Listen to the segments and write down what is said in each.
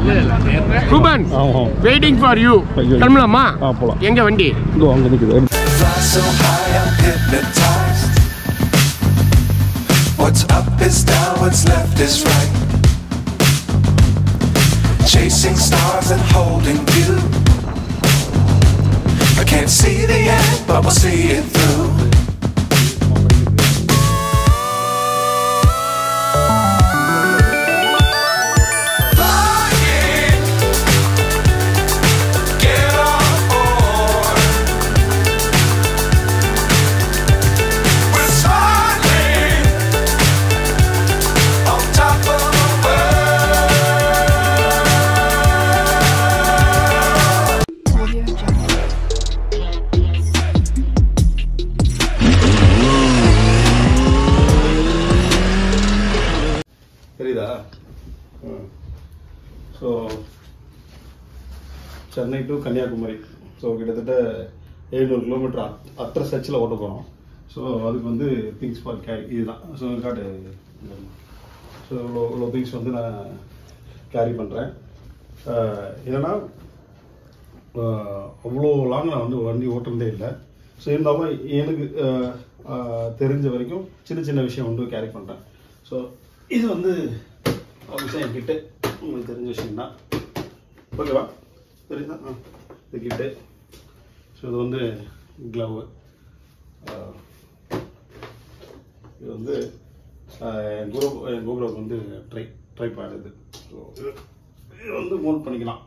Ruben, waiting for you. கிளம்பலாமா? போலாம். எங்க வண்டி? இதோ அங்க நிக்குது. So high I'm hypnotized. What's up is down, what's left is right. Chasing stars and holding you. I can't see the end, but we'll see it through. So Chennai to Kanyakumari so கிட்டத்தட்ட 700 kilometre அத்தனை சர்ச்சில் ஓட்ட போகிறோம். So அதுக்கு வந்து things for carry இதுதான். So காட்டு so இவ்வளோ திங்ஸ் வந்து நான் கேரி பண்ணுறேன். ஏன்னா அவ்வளோ லாங் நான் வந்து வண்டி ஓட்டுறதே இல்லை. ஸோ இருந்தாலும் எனக்கு தெரிஞ்ச வரைக்கும் சின்ன சின்ன விஷயம் வந்து கேரி பண்ணுறேன். ஸோ இது வந்து விஷயம் என்கிட்ட உங்களுக்கு தெரிஞ்ச விஷயம் தான். ஓகேவா? தெரியுதா? இது கிட்டு. ஸோ இது வந்து க்ளவு. இது வந்து என் கோபுரம் வந்து ட்ரைபாட் இது. ஸோ இது வந்து மோல்ட் பண்ணிக்கலாம்.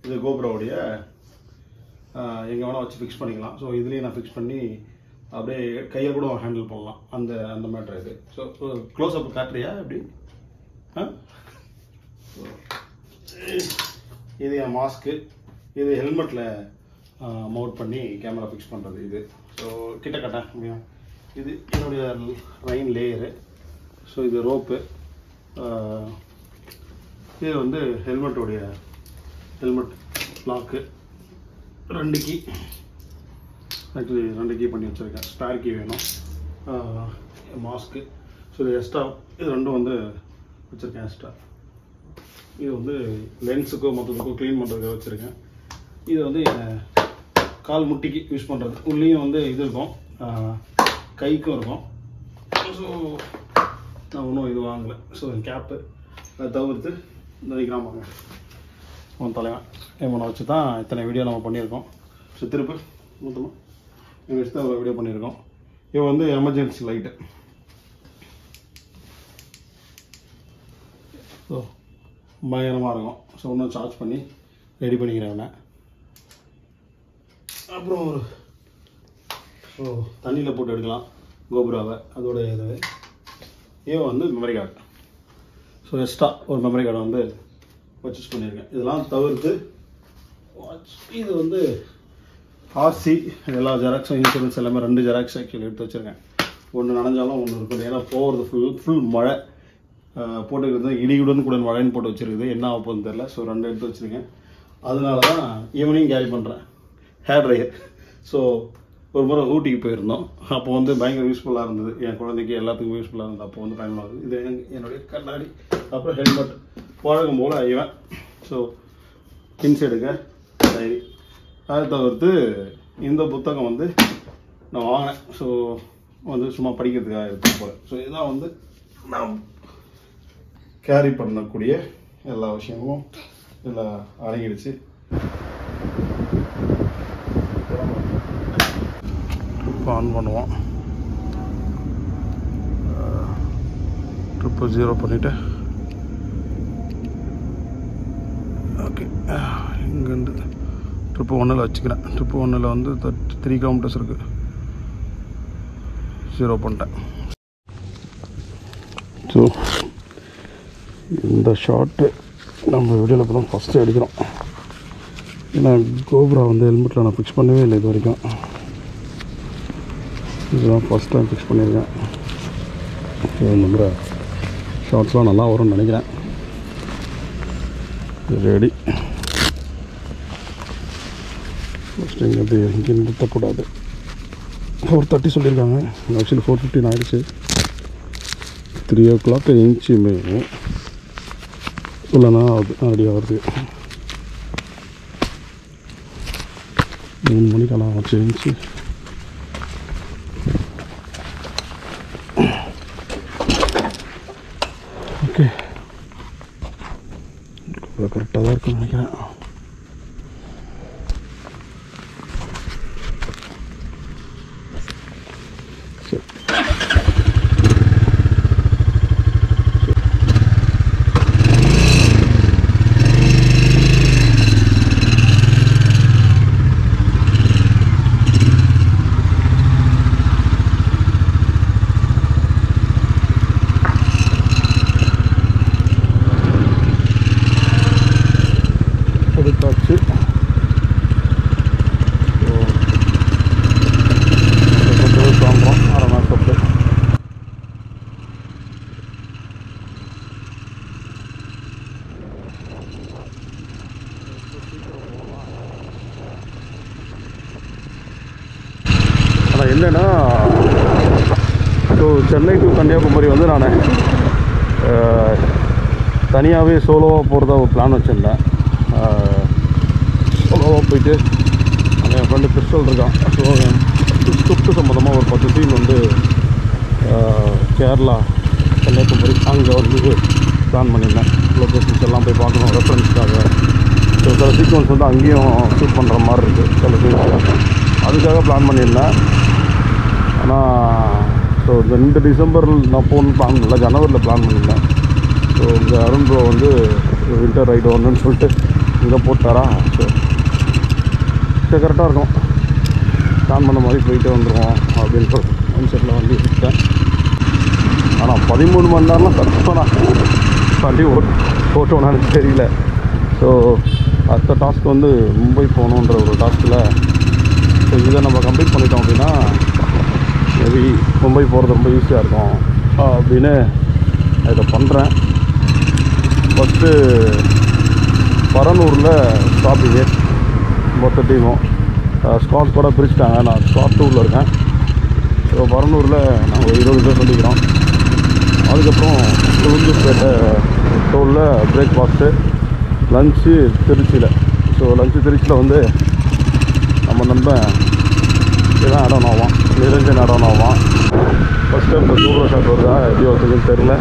இது கோபுரோடைய எங்கே வேணால் வச்சு ஃபிக்ஸ் பண்ணிக்கலாம். ஸோ இதுலேயே நான் ஃபிக்ஸ் பண்ணி அப்படியே கையை கூட ஹேண்டில் பண்ணலாம். அந்த மேட்ரு இது. ஸோ க்ளோஸ் அப் காட்டுறியா எப்படி? இது என் மாஸ்க்கு. இது ஹெல்மெட்டில் மவுண்ட் பண்ணி கேமரா ஃபிக்ஸ் பண்ணுறது இது. ஸோ கிட்ட கட்ட முடியும். இது என்னுடைய ரைன் லேயரு. ஸோ இது ரோப்பு. இது வந்து helmet lock. 2 key actually 2 key பண்ணி வச்சுருக்கேன். ஸ்பேர் கீ வேணும். மாஸ்க்கு. ஸோ இது எக்ஸ்ட்ரா இது ரெண்டும் வந்து வச்சுருக்கேன் எக்ஸ்ட்ரா. இது வந்து லென்ஸுக்கோ மொத்தத்துக்கோ க்ளீன் பண்ணுறதுக்கு வச்சுருக்கேன். இது வந்து கால் முட்டிக்கு யூஸ் பண்ணுறது. உள்ளேயும் வந்து இது இருக்கும், கைக்கும் இருக்கும். ஸோ நான் ஒன்றும் இது வாங்கலை. ஸோ கேப்பு அதை தவிர்த்து நினைக்கிறாமாங்க உன் தலைவன் இவனை வச்சு தான் இத்தனை வீடியோ நம்ம பண்ணியிருக்கோம். ஸோ திருப்பு மொத்தமாக இவன் வச்சு தான் வீடியோ பண்ணியிருக்கோம். இவன் வந்து எமர்ஜென்சி லைட்டு. ஸோ பயங்கரமாக இருக்கும். ஸோ இன்னும் சார்ஜ் பண்ணி ரெடி பண்ணிக்கிறேன். அப்புறம் ஒரு ஸோ தண்ணியில் போட்டு எடுக்கலாம் கோபுராவை. அதோட இது இவன் வந்து மெமரி கார்டு. ஸோ எக்ஸ்ட்ரா ஒரு மெமரி கார்டை வந்து பர்ச்சேஸ் பண்ணியிருக்கேன். இதெல்லாம் தவிர்த்து இது வந்து ஆர்சி எல்லா ஜெராக்ஸும் இன்சூரன்ஸ் எல்லாமே 2 ஜெராக்ஸ் ஆக்சுவலி எடுத்து வச்சுருக்கேன். ஒன்று நனைஞ்சாலும் ஒன்று இருக்குது. ஏன்னா போகிறது ஃபுல் மழை போட்டுக்கிறது. இடியுடன் கூட மழைன்னு போட்டு வச்சுருக்குது. என்ன ஆக போகுதுன்னு தெரில. ஸோ 2 எடுத்து வச்சுருக்கேன். அதனால தான் ஈவினிங் கேரி பண்ணுறேன். Hair dryer. ஸோ ஒரு முறை ஊட்டிக்கு போயிருந்தோம். அப்போ வந்து பயங்கர யூஸ்ஃபுல்லாக இருந்தது. என் குழந்தைக்கு எல்லாத்துக்கும் யூஸ்ஃபுல்லாக இருந்தது. அப்போ வந்து பயனுள்ளது. இது என்னுடைய கண்ணாடி. அப்புறம் ஹெல்மெட் பழகும் போல் இவன். ஸோ ஹின்ஸ் எடுக்க டைரி. அதை தவிர்த்து இந்த புத்தகம் வந்து நான் வாங்கினேன். ஸோ வந்து சும்மா படிக்கிறதுக்காக எடுத்து போகிறேன். ஸோ இதுதான் வந்து நான் கேரி பண்ணக்கூடிய எல்லா விஷயமும் இதில் அடங்கிடுச்சு. ட்ரிப் ஆன் பண்ணுவோம். ட்ரிப்பு 0 பண்ணிவிட்டு ஓகே இங்கேருந்து ட்ரிப்பு 1ல் வச்சுக்கிறேன். ட்ரிப்பு 1ல் வந்து 3 கிலோமீட்டர்ஸ் இருக்குது. 0 பண்ணிட்டேன். ஸோ இந்த ஷார்ட்டு நம்ம வீடியோவில் இப்போ தான் ஃபஸ்ட்டு எடுக்கிறோம். ஏன்னா கோபுரா வந்து ஹெல்மெட்டில் நான் ஃபிக்ஸ் பண்ணவே இல்லை இது வரைக்கும். இதுதான் ஃபஸ்ட் டைம் ஃபிக்ஸ் பண்ணியிருக்கேன். ஸோ இந்த மாதிரி ஷார்ட்ஸ்லாம் நல்லா வரும்னு நினைக்கிறேன். ரெடி. ஃபஸ்ட்டு இங்கே நிறுத்தக்கூடாது. 4:30 சொல்லியிருக்காங்க. ஆக்சுவலி 4:15 ஆகிடுச்சு. 3 o'clock எஞ்சியுமே இல்லைண்ணா ரெடியாக வருது 3 மணிக்கெல்லாம் வச்சு ஓகே கரெக்டாக தான் இருக்குன்னு நினைக்கிறேன். சரி எடுத்தாச்சு. கிளம்புறோம் 1/2 மணி நேரத்துக்கு. ஆனால் என்னென்னா ஸோ சென்னை டு கன்னியாகுமரி வந்து நான் தனியாகவே சோலோவாக போகிறதா ஒரு பிளான் வச்சுருந்தேன். சோலோவாக போயிட்டு அங்கே என் ஃப்ரெண்டு பிஸ்டல் இருக்கான். ஸோ ஸ்விஃப்ட் சம்மந்தமாக ஒரு 10 டீம் வந்து கேரளா கன்னியாகுமரி அங்கே வந்து பிளான் பண்ணியிருந்தேன். லொக்கேஷன்ஸ் எல்லாம் போய் பார்க்கணும் ரெஃபரன்ஸ்க்காக. ஸோ சில சீக்வன்ஸ் வந்து அங்கேயும் ஷூட் பண்ணுற மாதிரி இருக்குது சில சீக்வன்ஸ். அதுக்காக பிளான் பண்ணியிருந்தேன். ஆனால் ஸோ இந்த டிசம்பரில் நான் போகணுன்னு பிளான் பண்ணல, ஜனவரியில் பிளான் பண்ணியிருந்தேன். ஸோ இங்கே அருண் ப்ரோ வந்து வின்டர் ரைடு வரணுன்னு சொல்லிட்டு இங்கே போட்டாரா. ஸோ சரி கரெக்டாக இருக்கும், பிளான் பண்ண மாதிரி போயிட்டு வந்துடுவோம் அப்படின்ற மைண்ட் செட்டில் வந்து இருக்கேன். ஆனால் 13 மணி நேரம்லாம் கரெக்டாக வண்டி ஓட்டோனான்னு தெரியல. ஸோ அடுத்த டாஸ்க் வந்து மும்பை போகணுன்ற ஒரு டாஸ்கில் ஸோ இதை நம்ம கம்ப்ளீட் பண்ணிட்டோம் அப்படின்னா மேபி மும்பை போகிறது ரொம்ப ஈஸியாக இருக்கும் அப்படின்னு இதை பண்ணுறேன். ஃபஸ்ட்டு பரனூரில் ஸ்டாப்பிங்கு மொத்த டீமும் ஸ்காட் கூட பிரிச்சுட்டாங்க. நான் ஸ்காட் 2ல் இருக்கேன். ஸோ பரனூரில் நாங்கள் 20 பேர் சொல்லிக்கிறோம். அதுக்கப்புறம் உளுந்தூர்பேட்டை டோலில் பிரேக்ஃபாஸ்ட்டு, லஞ்சு திருச்சியில். ஸோ லஞ்சு திருச்சியில் வந்து நம்ம நண்பன் இதான் இடம் ஆவான், நிரஞ்சன் இடம் ஆவான். ஃபஸ்ட்டு இப்போ சூப்பர் ஷாட் வருதா எப்படி ஒருத்தருக்குன்னு தெரில.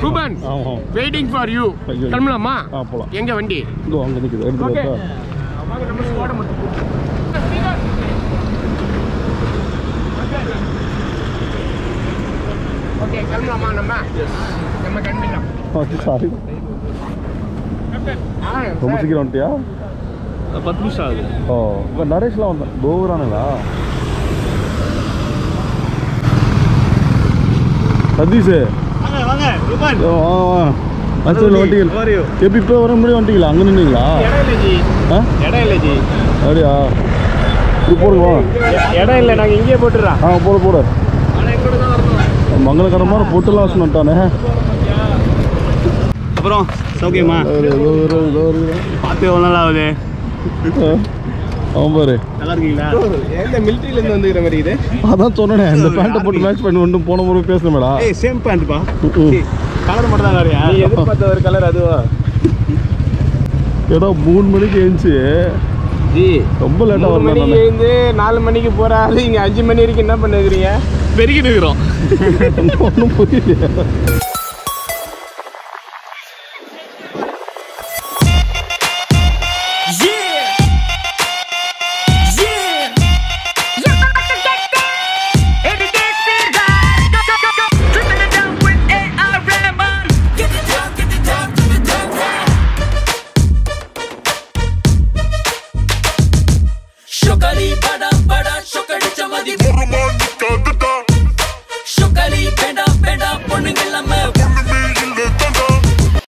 Ruben, waiting for you. கிளம்பலாமா? போகலாம். எங்க வண்டி? இதோ அங்கே நிற்குது. எடுத்து ஓகே கிளம்பலாமா? நம்ம கிளம்பிடலாம். சாரி ரொம்ப சீக்கிரம் வந்துட்டியா? 10 நிமிஷம் ஆகுது. ஓ இப்போ நரேஷ்லாம் வந்தேன் கோவரானுங்களா? சதீஷ் வாங்க ரூபன். வண்டிகள் எப்படி இப்போ வர முடியும்? வண்டிங்களா அங்கே நின்றீங்களா? இடம் இல்லை ஜி. அப்படியா? இது போடுங்க. இடம் இல்லை, நாங்கள் இங்கேயே போட்டுறோம். போடு மங்களகரமான போட்டுலாம் சொன்னானே. அப்புறம் சௌக்கியமா? பார்த்து எவ்வளோ நாள் ஆகுது? அவன் பாரு நல்லா இருக்கீங்களா? எந்த மிலிட்ரியிலேருந்து வந்துக்கிற மாதிரி இது? அதான் சொன்னேன், இந்த பேண்ட்டை போட்டு மேட்ச் பண்ணி ஒன்று போன முறை பேசணுமேடா. சேம் பேண்ட்ப்பா, கலர் மட்டும் தான் வேறையா? எதிர்பார்த்த ஒரு கலர் அதுவா? ஏடா 3 மணிக்கு எழுந்துச்சு ஜி ரொம்ப லேட்டாக 3 வரல மணிக்கு எழுந்து 4 மணிக்கு போகிற ஆள் இங்கே 5 மணி வரைக்கும் என்ன பண்ணுறீங்க? பெருகிட்டு இருக்கிறோம். ஒன்றும் புரியல. Sugar